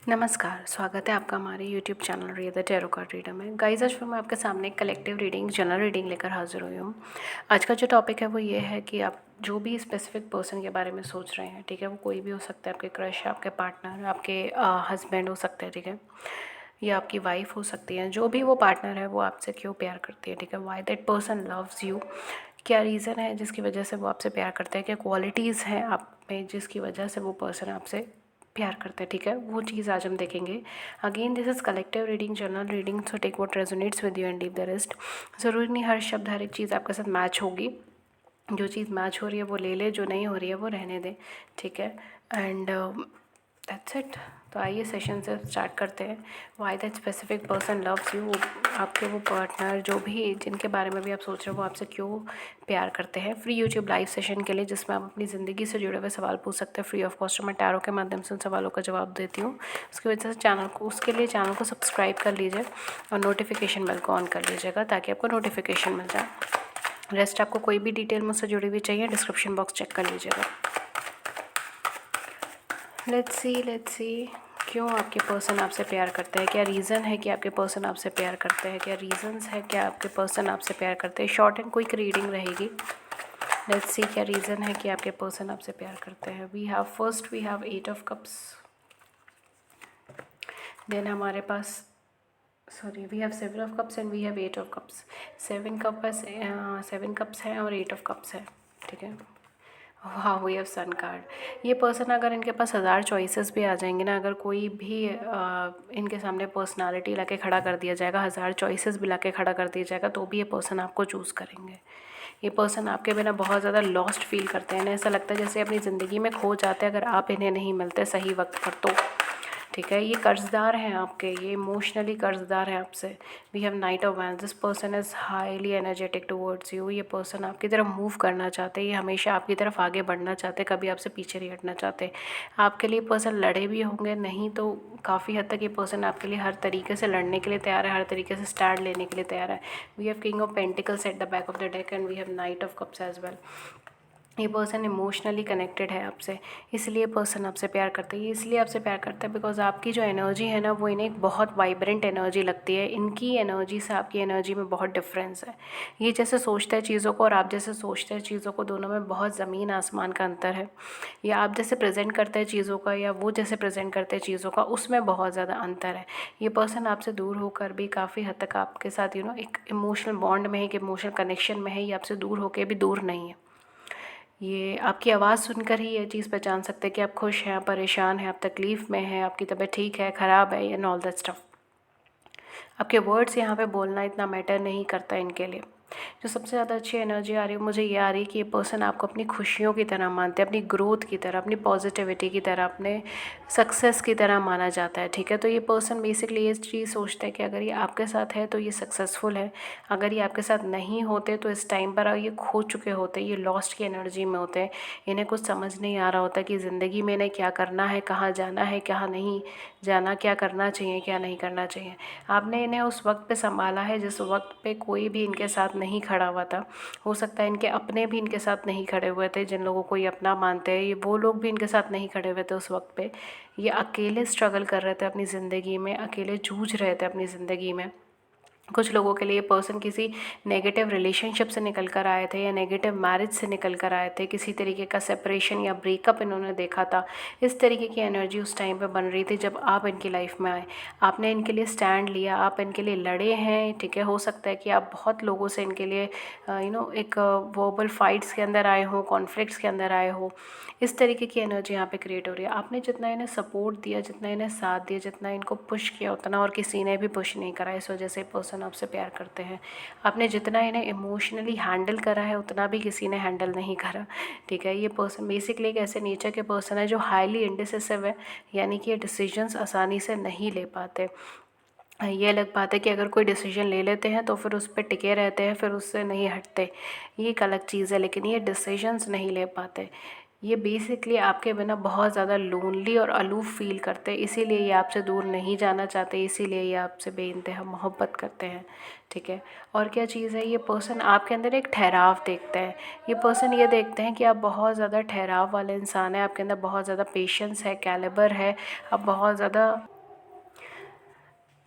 नमस्कार, स्वागत है आपका हमारे YouTube channel read the tarot card reader में। गाइस, आज मैं आपके सामने एक कलेक्टिव रीडिंग, जनरल रीडिंग लेकर हाजिर हुई हूँ। आज का जो टॉपिक है वो ये है कि आप जो भी स्पेसिफिक पर्सन के बारे में सोच रहे हैं, ठीक है, वो कोई भी हो सकता है, आपके क्रश, आपके पार्टनर, आपके हस्बैंड हो सकते हैं, ठीक है, या आपकी वाइफ हो सकती है। जो भी वो पार्टनर है वो आपसे क्यों प्यार करती है, ठीक है, why that person loves you. क्या रीज़न है जिसकी वजह से वो आपसे प्यार करते हैं, क्या क्वालिटीज़ हैं आप में जिसकी वजह से वो पर्सन आपसे प्यार करते हैं, ठीक है, वो चीज़ आज हम देखेंगे। Again this is collective reading, general reading, so take what resonates with you and leave the rest. ज़रूरी नहीं हर शब्द, हर एक चीज़ आपके साथ मैच होगी। जो चीज़ मैच हो रही है वो ले ले, जो नहीं हो रही है वो रहने दें, ठीक है। And that's it. तो आइए सेशन से स्टार्ट करते हैं। Why that specific person loves you, आपके वो पार्टनर जो भी जिनके बारे में भी आप सोच रहे हो वो आपसे क्यों प्यार करते हैं। फ्री यूट्यूब लाइव सेशन के लिए जिसमें आप अपनी ज़िंदगी से जुड़े हुए सवाल पूछ सकते हैं फ्री ऑफ कॉस्ट। मैं टैरो के माध्यम से उन सवालों का जवाब देती हूँ। उसकी वजह से उसके लिए चैनल को सब्सक्राइब कर लीजिए और नोटिफिकेशन बेल को ऑन कर लीजिएगा ताकि आपको नोटिफिकेशन मिल जाए। रेस्ट आपको कोई भी डिटेल मुझसे जुड़ी हुई चाहिए, डिस्क्रिप्शन बॉक्स चेक कर लीजिएगा। लेट्स सी क्यों आपके पर्सन आपसे प्यार करते हैं, क्या रीज़न है कि आपके पर्सन आपसे प्यार करते हैं, क्या रीज़न्स है क्या आपके पर्सन आपसे प्यार करते हैं। शॉर्ट एंड क्विक रीडिंग रहेगी। लेट्स सी क्या रीज़न है कि आपके पर्सन आपसे प्यार करते हैं। We have 8 of cups. Then हमारे पास we have 7 of cups and we have 8 of cups. 7 cups हैं और 8 ऑफ कप्स है, ठीक है। हाँ, वी हैव सन कार्ड। ये पर्सन अगर इनके पास 1000 चॉइसेस भी आ जाएंगे ना, अगर कोई भी इनके सामने पर्सनालिटी ला के खड़ा कर दिया जाएगा, 1000 चॉइसेस भी ला के खड़ा कर दिया जाएगा, तो भी ये पर्सन आपको चूज़ करेंगे। ये पर्सन आपके बिना बहुत ज़्यादा लॉस्ट फील करते हैं। ऐसा लगता है जैसे अपनी ज़िंदगी में खो जाते हैं अगर आप इन्हें नहीं मिलते सही वक्त पर तो, ठीक है। ये कर्जदार हैं आपके, ये इमोशनली कर्जदार हैं आपसे। We have knight of wands. This person is highly energetic towards you. ये पर्सन आपकी तरफ मूव करना चाहते हैं, ये हमेशा आपकी तरफ आगे बढ़ना चाहते हैं, कभी आपसे पीछे नहीं हटना चाहते। आपके लिए पर्सन लड़े भी होंगे, नहीं तो काफ़ी हद तक ये पर्सन आपके लिए हर तरीके से लड़ने के लिए तैयार है, हर तरीके से स्टैंड लेने के लिए तैयार है। We have king of pentacles at the back of the deck and we have knight of cups as well. ये पर्सन इमोशनली कनेक्टेड है आपसे, इसलिए पर्सन आपसे प्यार करता है। ये इसलिए आपसे प्यार करता है बिकॉज आपकी जो एनर्जी है ना, वो इन्हें एक बहुत वाइब्रेंट एनर्जी लगती है। इनकी एनर्जी से आपकी एनर्जी में बहुत डिफरेंस है। ये जैसे सोचते हैं चीज़ों को और आप जैसे सोचते हैं चीज़ों को, दोनों में बहुत ज़मीन आसमान का अंतर है। या आप जैसे प्रेजेंट करते हैं चीज़ों का या वो जैसे प्रेजेंट करते हैं चीज़ों का, उसमें बहुत ज़्यादा अंतर है। ये पर्सन आपसे दूर होकर भी काफ़ी हद तक आपके साथ एक इमोशनल बॉन्ड में है, एक इमोशनल कनेक्शन में है। ये आपसे दूर होकर भी दूर नहीं है। ये आपकी आवाज़ सुनकर ही ये चीज़ पहचान सकते हैं कि आप खुश हैं, आप परेशान हैं, आप तकलीफ़ में हैं, आपकी तबीयत ठीक है, ख़राब है, एंड ऑल दैट स्टफ। आपके वर्ड्स यहाँ पे बोलना इतना मैटर नहीं करता इनके लिए। जो सबसे ज़्यादा अच्छी एनर्जी आ रही है मुझे ये आ रही है कि ये पर्सन आपको अपनी खुशियों की तरह मानते हैं, अपनी ग्रोथ की तरह, अपनी पॉजिटिविटी की तरह, अपने सक्सेस की तरह माना जाता है, ठीक है। तो ये पर्सन बेसिकली ये चीज़ सोचता है कि अगर ये आपके साथ है तो ये सक्सेसफुल है, अगर ये आपके साथ नहीं होते तो इस टाइम पर ये खो चुके होते, ये लॉस्ट की एनर्जी में होते हैं। इन्हें कुछ समझ नहीं आ रहा होता कि ज़िंदगी में इन्हें क्या करना है, कहाँ जाना है, कहाँ नहीं जाना, क्या करना चाहिए, क्या नहीं करना चाहिए। आपने इन्हें उस वक्त पे संभाला है जिस वक्त पे कोई भी इनके साथ नहीं खड़ा हुआ था। हो सकता है इनके अपने भी इनके साथ नहीं खड़े हुए थे, जिन लोगों को ये अपना मानते हैं, ये वो लोग भी इनके साथ नहीं खड़े हुए थे उस वक्त पे। ये अकेले स्ट्रगल कर रहे थे अपनी ज़िंदगी में, अकेले जूझ रहे थे अपनी ज़िंदगी में। कुछ लोगों के लिए पर्सन किसी नेगेटिव रिलेशनशिप से निकल कर आए थे या नेगेटिव मैरिज से निकल कर आए थे, किसी तरीके का सेपरेशन या ब्रेकअप इन्होंने देखा था। इस तरीके की एनर्जी उस टाइम पे बन रही थी जब आप इनकी लाइफ में आए। आपने इनके लिए स्टैंड लिया, आप इनके लिए लड़े हैं, ठीक है। हो सकता है कि आप बहुत लोगों से इनके लिए एक वर्बल फाइट्स के अंदर आए हो, कॉन्फ्लिक्ट्स के अंदर आए हो। इस तरीके की एनर्जी यहाँ पे क्रिएट हो रही है। आपने जितना इन्हें सपोर्ट दिया, जितना इन्हें साथ दिया, जितना इनको पुश किया, उतना और किसी ने भी पुश नहीं करा। इस वजह से पर्सन आपसे प्यार करते हैं। आपने जितना इन्हें इमोशनली हैंडल करा है उतना भी किसी ने हैंडल नहीं करा, ठीक है। ये पर्सन बेसिकली एक ऐसे नेचर के पर्सन है जो हाईली इंडिसिसिव है, यानी कि ये डिसीजंस आसानी से नहीं ले पाते। ये अलग बात है कि अगर कोई डिसीजन ले लेते हैं तो फिर उस पर टिके रहते हैं, फिर उससे नहीं हटते, ये एक अलग चीज़ है। लेकिन ये डिसीजंस नहीं ले पाते। ये बेसिकली आपके बिना बहुत ज़्यादा लोनली और अलूफ़ फ़ील करते हैं, इसीलिए ये आपसे दूर नहीं जाना चाहते, इसीलिए ये आपसे बेइंतहा मोहब्बत करते हैं, ठीक है। और क्या चीज़ है, ये पर्सन आपके अंदर एक ठहराव देखते हैं। ये पर्सन ये देखते हैं कि आप बहुत ज़्यादा ठहराव वाले इंसान हैं, आपके अंदर बहुत ज़्यादा पेशेंस है, कैलिबर है, आप बहुत ज़्यादा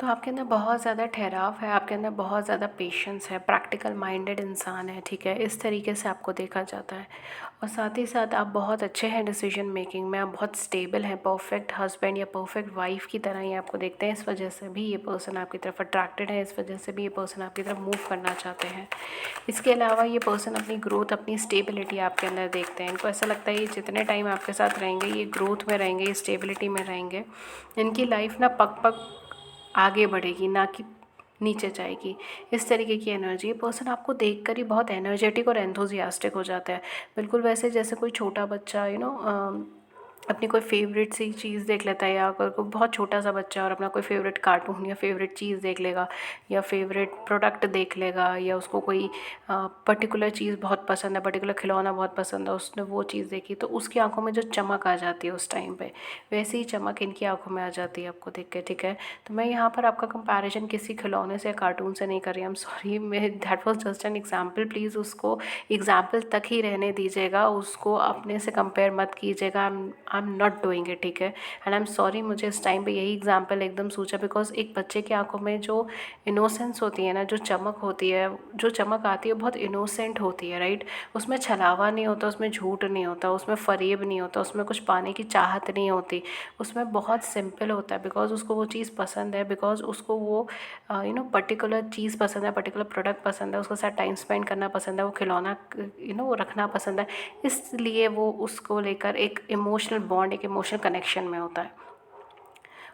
तो आपके अंदर बहुत ज़्यादा ठहराव है, आपके अंदर बहुत ज़्यादा पेशेंस है, प्रैक्टिकल माइंडेड इंसान है, ठीक है, इस तरीके से आपको देखा जाता है। और साथ ही साथ आप बहुत अच्छे हैं डिसीजन मेकिंग में, आप बहुत स्टेबल हैं, परफेक्ट हस्बैंड या परफेक्ट वाइफ की तरह ही आपको देखते हैं। इस वजह से भी ये पर्सन आपकी तरफ अट्रैक्टेड है, इस वजह से भी ये पर्सन आपकी तरफ मूव करना चाहते हैं। इसके अलावा ये पर्सन अपनी ग्रोथ, अपनी स्टेबिलिटी आपके अंदर देखते हैं। इनको ऐसा लगता है ये जितने टाइम आपके साथ रहेंगे, ये ग्रोथ में रहेंगे, ये स्टेबिलिटी में रहेंगे, इनकी लाइफ ना पग पग आगे बढ़ेगी, ना कि नीचे जाएगी। इस तरीके की एनर्जी, ये पर्सन आपको देखकर ही बहुत एनर्जेटिक और एंथुसियास्टिक हो जाता है। बिल्कुल वैसे जैसे कोई छोटा बच्चा अपनी कोई फ़ेवरेट सी चीज़ देख लेता है, या अगर कोई बहुत छोटा सा बच्चा और अपना कोई फ़ेवरेट कार्टून या फ़ेवरेट चीज़ देख लेगा, या फ़ेवरेट प्रोडक्ट देख लेगा, या उसको कोई पर्टिकुलर चीज़ बहुत पसंद है, पर्टिकुलर खिलौना बहुत पसंद है, उसने वो चीज़ देखी तो उसकी आंखों में जो चमक आ जाती है उस टाइम पे, वैसे ही चमक इनकी आंखों में आ जाती है आपको देख के, ठीक है। तो मैं यहाँ पर आपका कंपैरिजन किसी खिलौने से या कार्टून से नहीं कर रही, आई एम सॉरी, मैं that was just an example, please उसको एग्जाम्पल तक ही रहने दीजिएगा, उसको अपने से कंपेयर मत कीजिएगा। आई एम नॉट डूइंग इट, ठीक है, एंड आई एम सॉरी, मुझे इस टाइम पे यही एग्जाम्पल एकदम सूझा, बिकॉज एक बच्चे की आंखों में जो इनोसेंस होती है ना, जो चमक होती है, जो चमक आती है बहुत इनोसेंट होती है, राइट। उसमें छलावा नहीं होता, उसमें झूठ नहीं होता, उसमें फ़रेब नहीं होता, उसमें कुछ पाने की चाहत नहीं होती, उसमें बहुत सिंपल होता है, बिकॉज उसको वो चीज़ पसंद है, बिकॉज उसको वो पर्टिकुलर चीज़ पसंद है, पर्टिकुलर प्रोडक्ट पसंद है, उसके साथ टाइम स्पेंड करना पसंद है, वो खिलौना रखना पसंद है, इसलिए वो उसको लेकर एक इमोशनल बॉन्ड, एक इमोशनल कनेक्शन में होता है।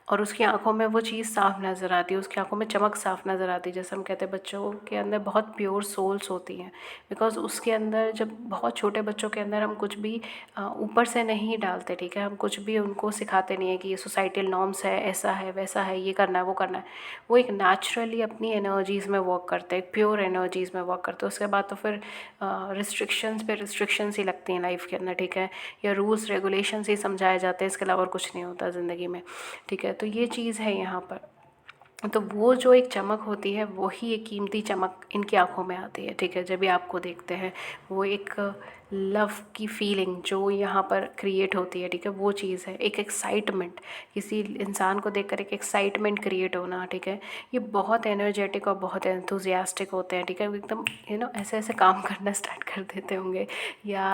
और उसकी आँखों में वो चीज़ साफ़ नज़र आती है, उसकी आँखों में चमक साफ़ नज़र आती है। जैसे हम कहते हैं बच्चों के अंदर बहुत प्योर सोल्स होती हैं, बिकॉज़ उसके अंदर जब बहुत छोटे बच्चों के अंदर हम कुछ भी ऊपर से नहीं डालते, ठीक है, हम कुछ भी उनको सिखाते नहीं है कि ये सोसाइटल नॉर्म्स है, ऐसा है, वैसा है, ये करना है, वो करना है। वो एक नेचुरली अपनी एनर्जीज़ में वर्क करते हैं, प्योर एनर्जीज़ में वर्क करते हैं। उसके बाद तो फिर रिस्ट्रिक्शंस पे रिस्ट्रिक्शंस ही लगती हैं लाइफ के अंदर, ठीक है, या रूल्स रेगुलेशंस ही समझाए जाते हैं, इसके अलावा और कुछ नहीं होता ज़िंदगी में, ठीक है। तो ये चीज़ है यहाँ पर। तो वो जो एक चमक होती है, वही एक कीमती चमक इनकी आँखों में आती है, ठीक है, जब भी आपको देखते हैं। वो एक लव की फीलिंग जो यहाँ पर क्रिएट होती है, ठीक है, वो चीज़ है। एक एक्साइटमेंट, किसी इंसान को देखकर एक एक्साइटमेंट क्रिएट होना, ठीक है। ये बहुत एनर्जेटिक और बहुत एंथुसियास्टिक होते हैं, ठीक है, एकदम ऐसे ऐसे काम करना स्टार्ट कर देते होंगे, या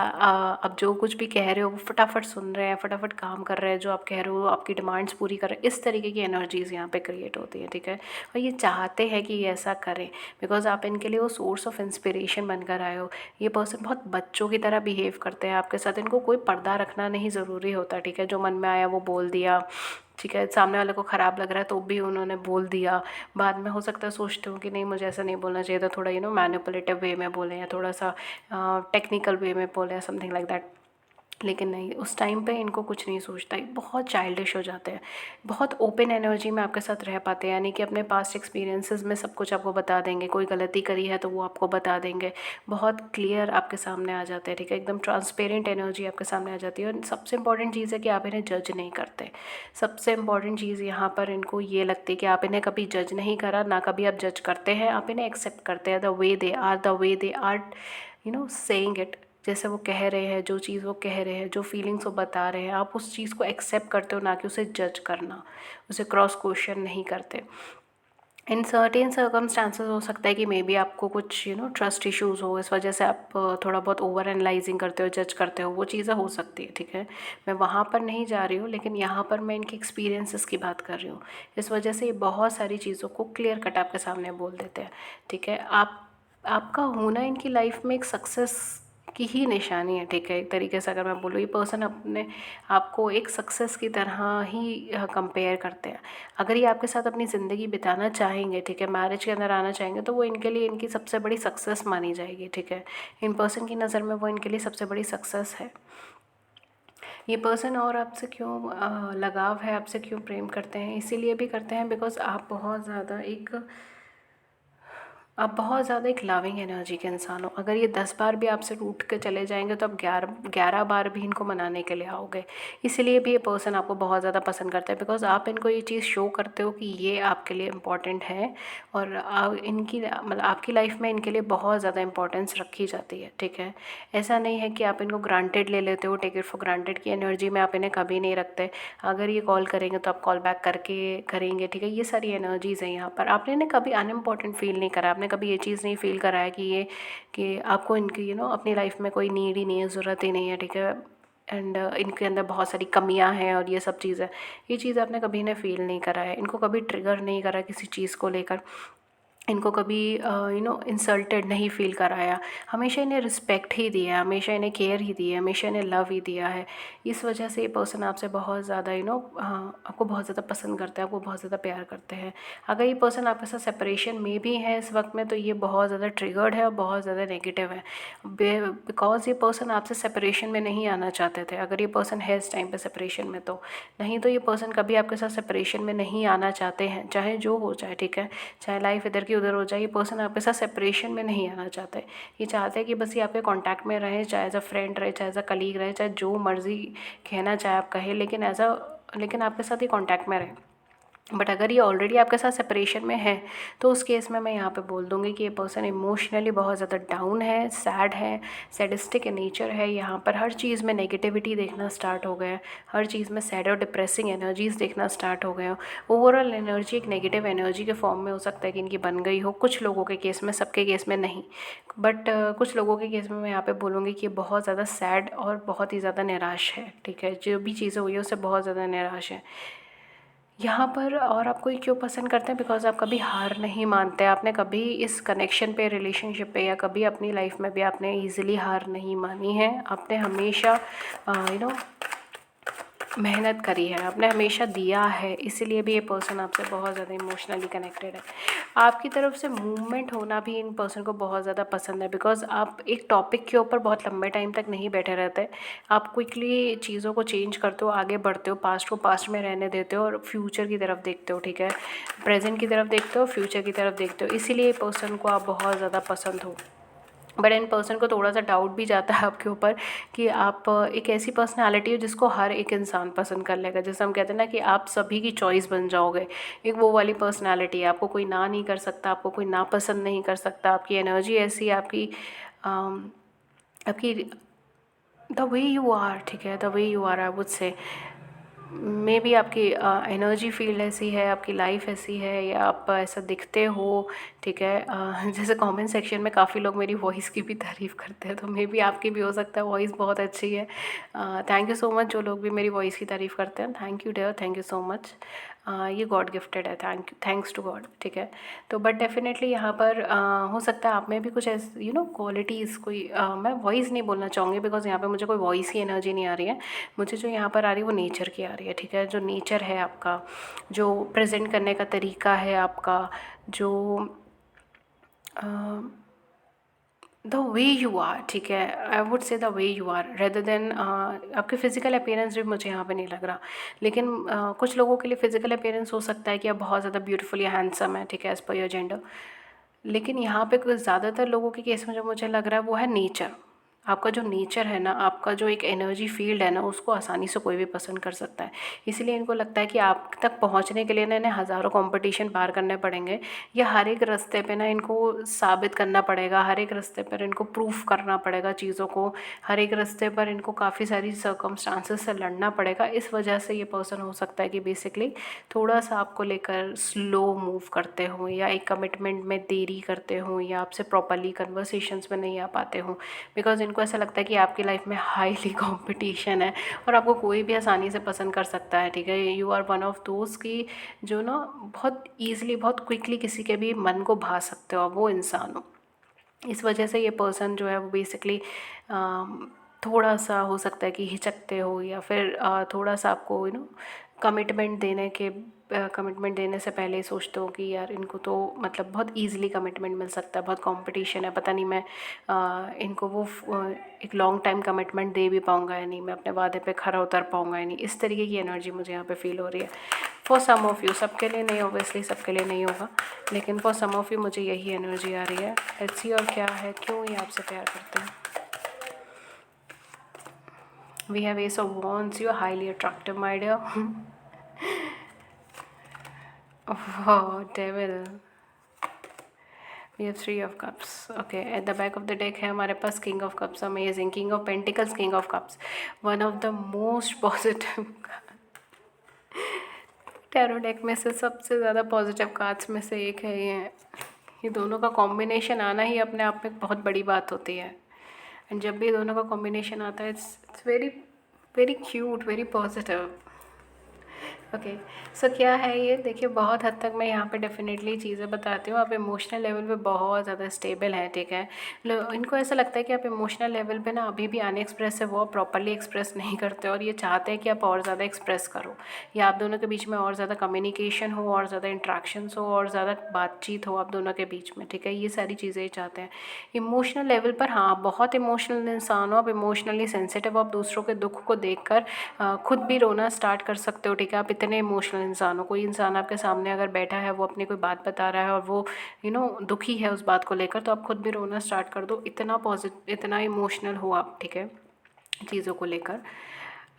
अब जो कुछ भी कह रहे हो वो फटाफट सुन रहे हैं, फटाफट काम कर रहे हैं, जो आप कह रहे हो आपकी डिमांड्स पूरी कर रहे हैं, इस तरीके की एनर्जीज़ यहाँ पे क्रिएट होती है, ठीक है। और ये चाहते हैं कि ये ऐसा करें, बिकॉज आप इनके लिए वो सोर्स ऑफ इंस्पिरेशन बनकर आए हो। ये पर्सन बहुत बच्चों की तरह बिहेव करते हैं आपके साथ, इनको कोई पर्दा रखना नहीं ज़रूरी होता, ठीक है, जो मन में आया वो बोल दिया, ठीक है, सामने वाले को ख़राब लग रहा है तो भी उन्होंने बोल दिया। बाद में हो सकता है सोचते हो कि नहीं, मुझे ऐसा नहीं बोलना चाहिए था, थोड़ा मैनिपुलेटिव वे में बोलें, या थोड़ा सा टेक्निकल वे में बोलें, समथिंग लाइक दैट। लेकिन नहीं, उस टाइम पे इनको कुछ नहीं सोचता, ये बहुत चाइल्डिश हो जाते हैं, बहुत ओपन एनर्जी में आपके साथ रह पाते हैं, यानी कि अपने पास्ट एक्सपीरियंसेस में सब कुछ आपको बता देंगे, कोई गलती करी है तो वो आपको बता देंगे, बहुत क्लियर आपके सामने आ जाते हैं, ठीक है, एकदम ट्रांसपेरेंट एनर्जी आपके सामने आ जाती है। और सबसे इंपॉर्टेंट चीज़ है कि आप इन्हें जज नहीं करते। सबसे इंपॉर्टेंट चीज़ यहाँ पर इनको ये लगती है कि आप इन्हें कभी जज नहीं करा, ना कभी आप जज करते हैं, आप इन्हें एक्सेप्ट करते हैं the way they are, the way they are saying it, जैसे वो कह रहे हैं, जो चीज़ वो कह रहे हैं, जो फीलिंग्स वो बता रहे हैं, आप उस चीज़ को एक्सेप्ट करते हो, ना कि उसे जज करना, उसे क्रॉस क्वेश्चन नहीं करते। इन सर्टेन सर्कमस्टांसेस हो सकता है कि मे बी आपको कुछ ट्रस्ट इश्यूज़ हो, इस वजह से आप थोड़ा बहुत ओवर एनालाइजिंग करते हो, जज करते हो, वो चीज़ें हो सकती है, ठीक है। मैं वहाँ पर नहीं जा रही हूँ, लेकिन यहाँ पर मैं इनके एक्सपीरियंसेस की बात कर रही हूँ। इस वजह से ये बहुत सारी चीज़ों को क्लियर कट आपके सामने बोल देते हैं, ठीक है। आपका होना इनकी लाइफ में एक सक्सेस की ही निशानी है, ठीक है। एक तरीके से अगर मैं बोलूँ, ये पर्सन अपने आपको एक सक्सेस की तरह ही कंपेयर करते हैं। अगर ये आपके साथ अपनी ज़िंदगी बिताना चाहेंगे, ठीक है, मैरिज के अंदर आना चाहेंगे, तो वो इनके लिए इनकी सबसे बड़ी सक्सेस मानी जाएगी, ठीक है। इन पर्सन की नज़र में वो इनके लिए सबसे बड़ी सक्सेस है। ये पर्सन और आपसे क्यों लगाव है, आपसे क्यों प्रेम करते हैं, इसीलिए भी करते हैं बिकॉज़ आप बहुत ज़्यादा एक आप बहुत ज़्यादा एक लविंग एनर्जी के इंसान हो। अगर ये 10 बार भी आपसे रूठ के चले जाएँगे तो आप 11 बार भी इनको मनाने के लिए आओगे। इसीलिए भी ये पर्सन आपको बहुत ज़्यादा पसंद करता है, बिकॉज़ आप इनको ये चीज़ शो करते हो कि ये आपके लिए इम्पोर्टेंट है और इनकी मतलब आपकी लाइफ़ में इनके लिए बहुत ज़्यादा इम्पोर्टेंस रखी जाती है, ठीक है? ऐसा नहीं है कि आप इनको ग्रांटेड ले लेते हो, टेक इट फॉर ग्रांटेड की एनर्जी में आप इन्हें कभी नहीं रखते। अगर ये कॉल करेंगे तो आप कॉल बैक करके करेंगे, ठीक है? ये सारी एनर्जीज़ हैं यहाँ पर। आपने इन्हें कभी अनइम्पोर्टेंट फ़ील नहीं करा, आपने कभी ये चीज़ नहीं फ़ील करा है कि ये कि आपको इनकी अपनी लाइफ़ में कोई नीड ही नहीं है, ज़रूरत ही नहीं है, ठीक है? एंड इनके अंदर बहुत सारी कमियां हैं और ये सब चीज़ें, ये चीज़ आपने कभी इन्हें फ़ील नहीं करा है, इनको कभी ट्रिगर नहीं करा किसी चीज़ को लेकर, इनको कभी इंसल्टेड नहीं फ़ील कराया। हमेशा इन्हें रिस्पेक्ट ही दिया है, हमेशा इन्हें केयर ही दी है, हमेशा इन्हें लव ही दिया है। इस वजह से ये पर्सन आपसे बहुत ज़्यादा आपको बहुत ज़्यादा पसंद करते हैं, आपको बहुत ज़्यादा प्यार करते हैं। अगर ये पर्सन आपके साथ सेपरेशन में भी है इस वक्त में, तो ये बहुत ज़्यादा ट्रिगर्ड है और बहुत ज़्यादा नेगेटिव है, बिकॉज़ ये पर्सन आपसे सेपरेशन में नहीं आना चाहते थे। अगर ये पर्सन है इस टाइम पे सेपरेशन में, तो नहीं तो ये पर्सन कभी आपके साथ सेपरेशन में नहीं आना चाहते हैं, चाहे जो हो जाए, ठीक है? चाहे लाइफ इधर की उधर हो जाए, ये पर्सन आपके साथ सेपरेशन में नहीं आना चाहते। ये चाहते हैं कि बस ये आपके कांटेक्ट में रहे, चाहे एज अ फ्रेंड रहे, चाहे एज अ कलीग रहे, चाहे जो मर्ज़ी कहना चाहे आप कहें, लेकिन आपके साथ ये कांटेक्ट में रहे। बट अगर ये ऑलरेडी आपके साथ सेपरेशन में है, तो उस केस में मैं यहाँ पे बोल दूँगी कि ये पर्सन इमोशनली बहुत ज़्यादा डाउन है, सैडिस्टिक नेचर है। यहाँ पर हर चीज़ में नेगेटिविटी देखना स्टार्ट हो गया है, हर चीज़ में सैड और डिप्रेसिंग एनर्जीज़ देखना स्टार्ट हो गए हो। ओवरऑल एनर्जी एक नेगेटिव एनर्जी के फॉर्म में हो सकता है कि इनकी बन गई हो, कुछ लोगों के केस में, सबके केस में नहीं। बट कुछ लोगों के केस में मैं यहाँ पे बोलूँगी कि ये बहुत ज़्यादा सैड और बहुत ही ज़्यादा निराश है, ठीक है? जो भी चीज़ें हुई है उससे बहुत ज़्यादा निराश है यहाँ पर। और आपको ये क्यों पसंद करते हैं? बिकॉज़ आप कभी हार नहीं मानते। आपने कभी इस कनेक्शन पे, रिलेशनशिप पे या कभी अपनी लाइफ में भी आपने ईज़िली हार नहीं मानी है। आपने हमेशा मेहनत करी है, आपने हमेशा दिया है, इसीलिए भी ये पर्सन आपसे बहुत ज़्यादा इमोशनली कनेक्टेड है। आपकी तरफ से मूवमेंट होना भी इन पर्सन को बहुत ज़्यादा पसंद है, बिकॉज़ आप एक टॉपिक के ऊपर बहुत लंबे टाइम तक नहीं बैठे रहते। आप क्विकली चीज़ों को चेंज करते हो, आगे बढ़ते हो, पास्ट को पास्ट में रहने देते हो और फ्यूचर की तरफ देखते हो, ठीक है? प्रेज़ेंट की तरफ देखते हो, फ्यूचर की तरफ देखते हो, इसीलिए पर्सन को आप बहुत ज़्यादा पसंद हो। बट इन पर्सन को थोड़ा सा डाउट भी जाता है आपके ऊपर कि आप एक ऐसी पर्सनालिटी हो जिसको हर एक इंसान पसंद कर लेगा। जैसे हम कहते हैं ना कि आप सभी की चॉइस बन जाओगे, एक वो वाली पर्सनालिटी है। आपको कोई ना नहीं कर सकता, आपको कोई नापसंद नहीं कर सकता। आपकी एनर्जी ऐसी है, आपकी द वे यू आर, ठीक है? The way you are, I would say maybe आपकी एनर्जी फील्ड ऐसी है, आपकी लाइफ ऐसी है, या आप ऐसा दिखते हो, ठीक है? जैसे कमेंट सेक्शन में काफ़ी लोग मेरी वॉइस की भी तारीफ़ करते हैं, तो मे बी आपकी भी हो सकता है वॉइस बहुत अच्छी है। थैंक यू सो मच जो लोग भी मेरी वॉइस की तारीफ़ करते हैं। Thank you dear, thank you so much. ये गॉड गिफ्टेड है, थैंक्स टू गॉड, ठीक है? तो बट डेफिनेटली यहाँ पर हो सकता है आप में भी कुछ ऐसे क्वालिटीज़ कोई मैं वॉइस नहीं बोलना चाहूँगी, बिकॉज़ यहाँ पे मुझे कोई वॉइस की एनर्जी नहीं आ रही है। मुझे जो यहाँ पर आ रही है वो नेचर की आ रही है, ठीक है? जो नेचर है आपका, जो प्रेज़ेंट करने का तरीका है आपका, जो द वे यू आर, ठीक है? I would say the way you are rather then आपके फिज़िकल अपीयरेंस भी मुझे यहाँ पे नहीं लग रहा। लेकिन कुछ लोगों के लिए फ़िज़िकल अपीयरेंस हो सकता है कि आप बहुत ज़्यादा ब्यूटीफुल या हैंडसम है, ठीक है? As per your gender. लेकिन यहाँ पे कुछ ज़्यादातर लोगों के केस में जो मुझे लग रहा है वो है नेचर। आपका जो नेचर है ना, आपका जो एक एनर्जी फील्ड है ना, उसको आसानी से कोई भी पसंद कर सकता है। इसीलिए इनको लगता है कि आप तक पहुँचने के लिए ना इन्हें हज़ारों कॉम्पिटिशन पार करने पड़ेंगे, या हर एक रास्ते पे ना इनको साबित करना पड़ेगा, हर एक रास्ते पर इनको प्रूफ करना पड़ेगा चीज़ों को, हर एक रास्ते पर इनको काफ़ी सारी सर्कमस्टांसेस से लड़ना पड़ेगा। इस वजह से ये पर्सन हो सकता है कि बेसिकली थोड़ा सा आपको लेकर स्लो मूव करते हों, या एक कमिटमेंट में देरी करते हों, या आपसे प्रॉपर्ली कन्वर्सेशंस में नहीं आ पाते हों, बिकॉज़ इनको ऐसा लगता है कि आपकी लाइफ में हाईली कंपटीशन है और आपको कोई भी आसानी से पसंद कर सकता है, ठीक है? You are one of those की जो ना बहुत ईज़िली, बहुत क्विकली किसी के भी मन को भा सकते हो, आप वो इंसान हो। इस वजह से ये पर्सन जो है वो बेसिकली थोड़ा सा हो सकता है कि हिचकते हो, या फिर थोड़ा सा आपको कमिटमेंट देने से पहले ही सोचते हो कि यार इनको तो मतलब बहुत ईज़िली कमिटमेंट मिल सकता है, बहुत कंपटीशन है, पता नहीं मैं इनको एक लॉन्ग टाइम कमिटमेंट दे भी पाऊँगा या नहीं, मैं अपने वादे पे खरा उतर पाऊँगा या नहीं। इस तरीके की एनर्जी मुझे यहाँ पे फ़ील हो रही है फॉर सम ऑफ़ यू। सबके लिए नहीं, ऑब्वियसली सबके लिए नहीं होगा, लेकिन फॉर सम ऑफ़ यू मुझे यही एनर्जी आ रही है। लेट्स सी और क्या है, क्यों ये आपसे प्यार करते हैं। We have Ace of Wands. You are highly attractive, my dear. Oh, Devil. We have Three of Cups. Okay, at the back of the deck है हमारे पास King of Cups. Amazing. King of Pentacles, King of Cups. One of the most positive tarot deck में से सबसे ज़्यादा positive cards में से एक है ये दोनों का कॉम्बिनेशन आना ही अपने आप में बहुत बड़ी बात होती है। एंड जब भी दोनों का कॉम्बिनेशन आता है, it's very very cute, very positive. Okay, so क्या है ये, देखिए बहुत हद तक मैं यहाँ पे डेफिनेटली चीज़ें बताती हूँ। आप इमोशनल लेवल पे बहुत ज़्यादा स्टेबल हैं, ठीक है। इनको ऐसा लगता है कि आप इमोशनल लेवल पे ना अभी भी अनएक्सप्रेस है, वो प्रॉपरली एक्सप्रेस नहीं करते और ये चाहते हैं कि आप और ज़्यादा एक्सप्रेस करो, या आप दोनों के बीच में और ज़्यादा कम्युनिकेशन हो, और ज़्यादा इंट्रैक्शंस हो, और ज़्यादा बातचीत हो आप दोनों के बीच में, ठीक है। ये सारी चीज़ें चाहते हैं इमोशनल लेवल पर। हाँ, बहुत इमोशनल इंसान हो आप, इमोशनली सेंसिटिव, आप दूसरों के दुख को देख कर खुद भी रोना स्टार्ट कर सकते हो, ठीक है। आप इतने इमोशनल इंसान हो, कोई इंसान आपके सामने अगर बैठा है, वो अपनी कोई बात बता रहा है और वो दुखी है उस बात को लेकर, तो आप खुद भी रोना स्टार्ट कर दो, इतना इमोशनल हो आप, ठीक है, चीज़ों को लेकर।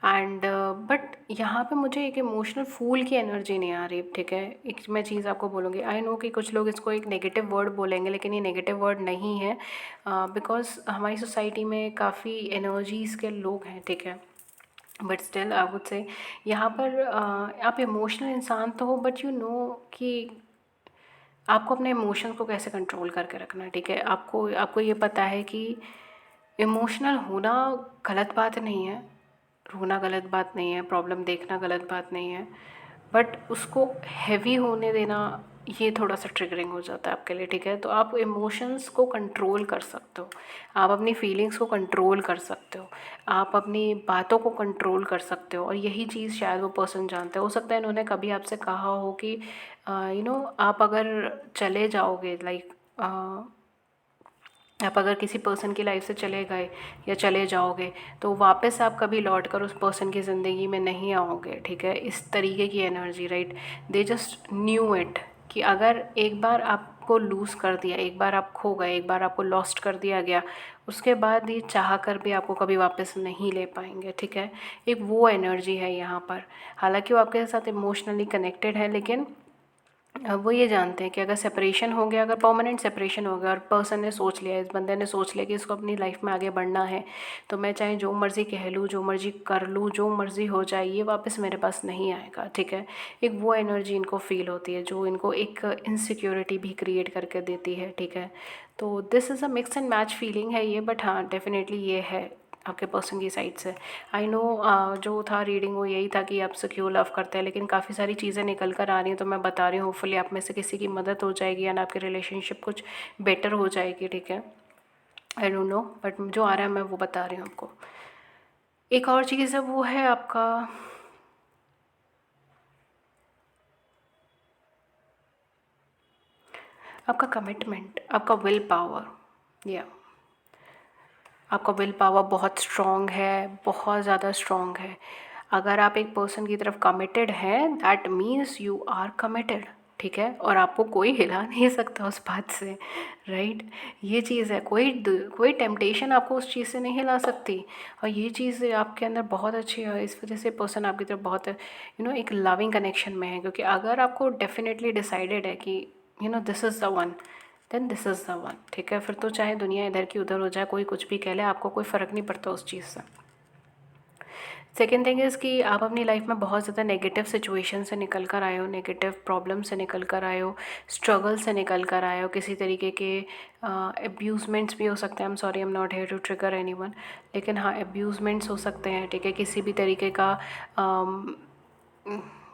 एंड बट यहाँ पे मुझे एक इमोशनल फूल की एनर्जी नहीं आ रही, ठीक है। एक मैं चीज़ आपको बोलूँगी, आई नो कि कुछ लोग इसको एक नेगेटिव वर्ड बोलेंगे, लेकिन ये नेगेटिव वर्ड नहीं है, बिकॉज हमारी सोसाइटी में काफ़ी एनर्जीज़ के लोग हैं, ठीक है। बट स्टिल आई वुड से यहाँ पर आप इमोशनल इंसान तो हो, बट यू नो कि आपको अपने इमोशंस को कैसे कंट्रोल करके रखना है, ठीक है। आपको ये पता है कि इमोशनल होना गलत बात नहीं है, रोना गलत बात नहीं है, प्रॉब्लम देखना गलत बात नहीं है, बट उसको हैवी होने देना ये थोड़ा सा ट्रिगरिंग हो जाता है आपके लिए, ठीक है। तो आप इमोशंस को कंट्रोल कर सकते हो, आप अपनी फीलिंग्स को कंट्रोल कर सकते हो, आप अपनी बातों को कंट्रोल कर सकते हो, और यही चीज़ शायद वो पर्सन जानते हो सकता है इन्होंने कभी आपसे कहा हो कि आप अगर चले जाओगे, लाइक आप अगर किसी पर्सन की लाइफ से चले गए या चले जाओगे, तो वापस आप कभी लौट कर उस पर्सन की ज़िंदगी में नहीं आओगे, ठीक है। इस तरीके की energy, right. They just knew it कि अगर एक बार आपको लूज़ कर दिया, एक बार आप खो गए, एक बार आपको लॉस्ट कर दिया गया, उसके बाद ये चाह कर भी आपको कभी वापस नहीं ले पाएंगे, ठीक है। एक वो एनर्जी है यहाँ पर। हालांकि वो आपके साथ इमोशनली कनेक्टेड है, लेकिन वो ये जानते हैं कि अगर सेपरेशन हो गया, अगर परमानेंट सेपरेशन हो गया और पर्सन ने सोच लिया, इस बंदे ने सोच लिया कि इसको अपनी लाइफ में आगे बढ़ना है, तो मैं चाहे जो मर्ज़ी कह लूँ, जो मर्ज़ी कर लूँ, जो मर्ज़ी हो जाए, ये वापस मेरे पास नहीं आएगा, ठीक है। एक वो एनर्जी इनको फ़ील होती है जो इनको एक इनसिक्योरिटी भी क्रिएट करके देती है, ठीक है। तो this is a mix and match feeling है ये, बट हाँ डेफिनेटली ये है आपके पर्सन की साइड से। आई नो जो था रीडिंग वो यही था कि आप सिक्योर लव करते हैं, लेकिन काफ़ी सारी चीज़ें निकल कर आ रही हैं, तो मैं बता रही हूँ, होपफुली आप में से किसी की मदद हो जाएगी एंड आपकी रिलेशनशिप कुछ बेटर हो जाएगी, ठीक है। आई डोंट नो, बट जो आ रहा है मैं वो बता रही हूँ आपको। एक और चीज़ है, वो है आपका कमिटमेंट, आपका विल पावर। या आपका विल पावर बहुत स्ट्रॉन्ग है, बहुत ज़्यादा स्ट्रॉन्ग है। अगर आप एक पर्सन की तरफ कमिटेड हैं, that means you are committed, ठीक है। और आपको कोई हिला नहीं सकता उस बात से, राइट। ये चीज़ है, कोई टेम्पटेशन आपको उस चीज़ से नहीं हिला सकती, और ये चीज़ आपके अंदर बहुत अच्छी है। इस वजह से पर्सन आपकी तरफ बहुत एक लविंग कनेक्शन में है, क्योंकि अगर आपको डेफिनेटली डिसाइडेड है कि this is the one, then this is the one, ठीक है। फिर तो चाहे दुनिया इधर की उधर हो जाए, कोई कुछ भी कह ले, आपको कोई फ़र्क नहीं पड़ता उस चीज़ से। सेकेंड थिंग इज़ कि आप अपनी लाइफ में बहुत ज़्यादा नेगेटिव सिचुएशन से निकल कर आए हो, नेगेटिव प्रॉब्लम से निकल कर आए हो, स्ट्रगल से निकल कर आए हो, किसी तरीके के एब्यूज़मेंट्स भी हो सकते हैं। I am sorry, I am not here to trigger anyone, लेकिन हाँ एब्यूज़मेंट्स हो सकते हैं, ठीक है। किसी भी तरीके का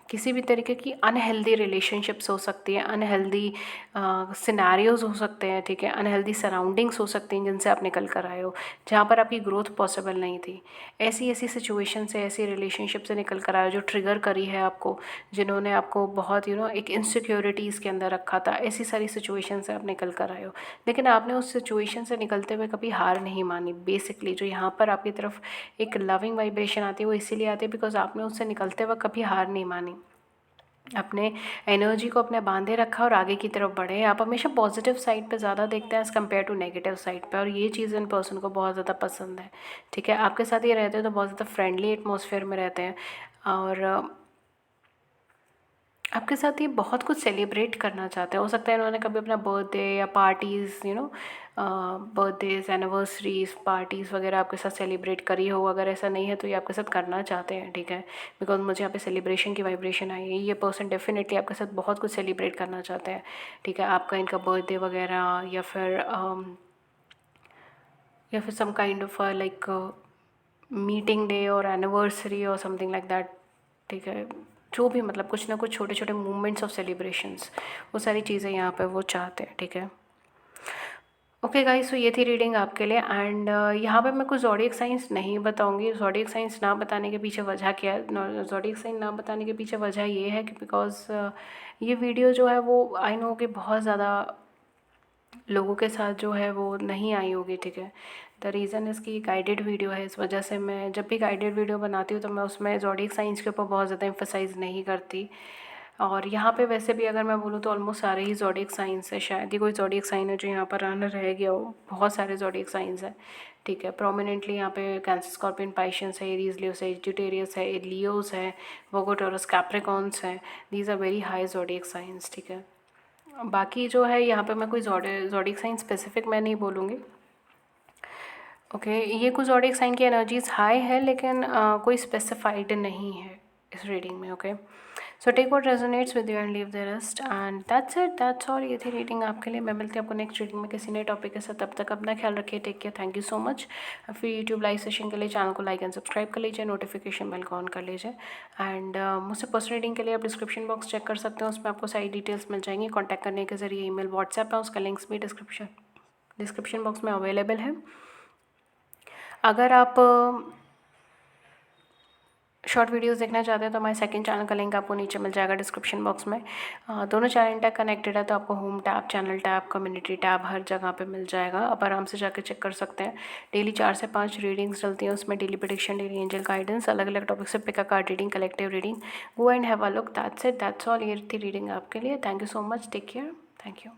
किसी भी तरीके की अनहेल्दी रिलेशनशिप्स हो सकती है, अनहेल्दी सिनेरियोज़ हो सकते हैं, ठीक है, अनहेल्दी सराउंडिंग्स हो सकती हैं जिनसे आप निकल कर आए हो, जहाँ पर आपकी ग्रोथ पॉसिबल नहीं थी। ऐसी ऐसी सिचुएशन से, ऐसी रिलेशनशिप से निकल कर आए हो जो ट्रिगर करी है आपको, जिन्होंने आपको बहुत एक इनसिक्योरिटीज़ के अंदर रखा था, ऐसी सारी सिचुएशन से आप निकल कर आए हो। लेकिन आपने उस सिचुएशन से निकलते हुए कभी हार नहीं मानी। बेसिकली जो यहाँ पर आपकी तरफ एक लविंग वाइब्रेशन आती है वो इसीलिए आती है बिकॉज आपने उससे निकलते हुए कभी हार नहीं मानी, अपने एनर्जी को अपने बांधे रखा और आगे की तरफ बढ़े। आप हमेशा पॉजिटिव साइड पे ज़्यादा देखते हैं as compare to negative side पे, और ये चीज़ इन पर्सन को बहुत ज़्यादा पसंद है, ठीक है। आपके साथ ये रहते हैं तो बहुत ज़्यादा फ्रेंडली एटमॉस्फेयर में रहते हैं, और आपके साथ ये बहुत कुछ सेलिब्रेट करना चाहते हैं। हो सकता है इन्होंने कभी अपना बर्थडे या पार्टीज़ बर्थडेज़, एनिवर्सरीज़, पार्टीज़ वगैरह आपके साथ सेलिब्रेट करी हो। अगर ऐसा नहीं है तो ये आपके साथ करना चाहते हैं, ठीक है, बिकॉज मुझे यहाँ पे सेलिब्रेशन की वाइब्रेशन आई है। ये पर्सन डेफिनेटली आपके साथ बहुत कुछ सेलिब्रेट करना चाहते हैं, ठीक है। आपका इनका बर्थडे वगैरह या फिर some kind of like meeting day और एनिवर्सरी और समथिंग लाइक दैट, ठीक है। जो भी मतलब कुछ ना कुछ छोटे छोटे मूवमेंट्स ऑफ सेलिब्रेशंस, वो सारी चीज़ें यहाँ पे वो चाहते हैं, ठीक है। ओके गाइस, तो ये थी रीडिंग आपके लिए। एंड यहाँ पे मैं कुछ ज़ोडिएक साइंस नहीं बताऊँगी। ज़ोडिएक साइंस ना बताने के पीछे वजह क्या है, ज़ोडिएक साइन ना बताने के पीछे वजह ये है कि बिकॉज ये वीडियो जो है वो आई नो कि बहुत ज़्यादा लोगों के साथ जो है वो नहीं आई होगी, ठीक है। द रीज़न इसकी गाइडेड वीडियो है, इस वजह से मैं जब भी गाइडेड वीडियो बनाती हूँ तो मैं उसमें ज़ोडिएक साइंस के ऊपर बहुत ज़्यादा एम्फसाइज़ नहीं करती। और यहाँ पे वैसे भी अगर मैं बोलूँ तो ऑलमोस्ट सारे ही ज़ोडिएक साइंस है, शायद ही कोई ज़ोडिएक साइन है जो यहाँ पर रह गया हो। बहुत सारे ज़ोडिएक साइंस हैं, ठीक है। प्रोमिनेंटली यहाँ पे कैंसर, स्कॉर्पियन, पाइशियंस है, एरीज, लियो, सेजिटेरियस है, लियोस है, वर्गो, टॉरस, कैप्रिकॉर्न्स हैं। These are very high zodiac signs, ठीक है। बाकी जो है यहाँ पे मैं कोई ज़ोडिएक साइन स्पेसिफिक मैं नहीं बोलूँगी, ओके। ये कुछ ज़ोडिएक साइन की एनर्जीज हाई है, लेकिन कोई स्पेसिफाइड नहीं है इस रीडिंग में, okay. So take what resonates with you and leave the rest, and that's it, that's all. ये थी रीडिंग आपके लिए। मैं मिलती हूँ आपको नेक्स्ट रीडिंग में किसी नए टॉपिक के साथ। तब तक अपना ख्याल रखिए, take care, thank you so much. फिर यूट्यूब लाइव सेशन के लिए चैनल को लाइक एंड सब्सक्राइब कर लीजिए, नोटिफिकेशन बेल को ऑन कर लीजिए। एंड मुझसे पर्सनल रीडिंग के लिए आप डिस्क्रिप्शन बॉक्स चेक कर सकते हैं, उसमें आपको सारी डिटेल्स मिल जाएंगी। कॉन्टैक्ट करने के जरिए ईमेल, व्हाट्सएप है, उसका लिंक्स भी डिस्क्रिप्शन बॉक्स में अवेलेबल है। अगर आप शॉर्ट वीडियोस देखना चाहते हैं तो हमारे सेकंड चैनल का लिंक आपको नीचे मिल जाएगा डिस्क्रिप्शन बॉक्स में। दोनों चैनल इंटर कनेक्टेड है, तो आपको home tab, channel tab, community tab हर जगह पे मिल जाएगा। आप आराम से जाकर चेक कर सकते हैं। डेली 4 से 5 रीडिंग्स चलती हैं, उसमें daily prediction, daily angel guidance, अलग अलग टॉपिक से pick a card reading, collective reading. Go and have a look, that's it, that's all. ये थी रीडिंग आपके लिए। Thank you so much, take care, thank you.